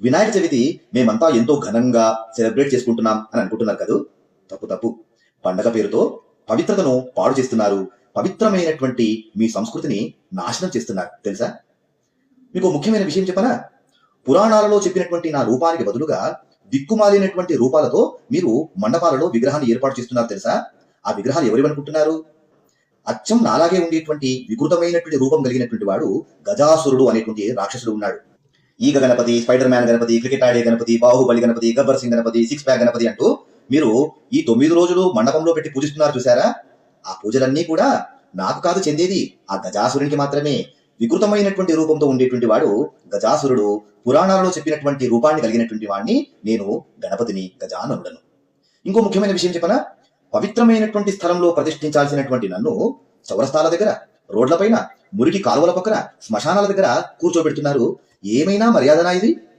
వినాయక చవితి మేమంతా ఎంతో ఘనంగా సెలబ్రేట్ చేసుకుంటున్నాం అని అనుకుంటున్నారు కదూ? తప్పు తప్పు. పండగ పేరుతో పవిత్రతను పాడు చేస్తున్నారు. పవిత్రమైనటువంటి మీ సంస్కృతిని నాశనం చేస్తున్నారు తెలుసా? మీకు ముఖ్యమైన విషయం చెప్పనా? పురాణాలలో చెప్పినటువంటి నా రూపానికి బదులుగా దిక్కుమాలినటువంటి రూపాలతో మీరు మండపాలలో విగ్రహాన్ని ఏర్పాటు చేస్తున్నారు తెలుసా? ఆ విగ్రహాలు ఎవరివనుకుంటున్నారు? అచ్చం నాలాగే ఉండేటువంటి వికృతమైనటువంటి రూపం కలిగినటువంటి వాడు గజాసురుడు అనేటువంటి రాక్షసుడు ఉన్నాడు. Eega Ganapati, spider man Ganapati, cricket ఆడే గణపతి, బాహుబలి గణపతి, గబ్బర్ సింగ్ గణపతి, సిక్స్ ప్యాక్ గణపతి అంటూ మీరు ఈ 9 రోజులు మండపంలో పెట్టి పూజిస్తున్నారు చూసారా? ఆ పూజలన్నీ కూడా నాకు కాదు చెందేది, ఆ గజాసురునికి మాత్రమే. వికృతమైనటువంటి రూపంతో ఉండేటువంటి వాడు గజాసురుడు. పురాణాలలో చెప్పినటువంటి రూపాన్ని కలిగినటువంటి వాడిని నేను గణపతిని, గజాననుడను. ఇంకో ముఖ్యమైన విషయం చెప్పనా? పవిత్రమైనటువంటి స్థలంలో ప్రతిష్ఠించాల్సినటువంటి నన్ను చౌరస్తాల దగ్గర, రోడ్లపైన, మురికి కాలువల పక్కన, శ్మశానాల దగ్గర కూర్చోబెడుతున్నారు. ఏమైనా మర్యాదనా ఇది?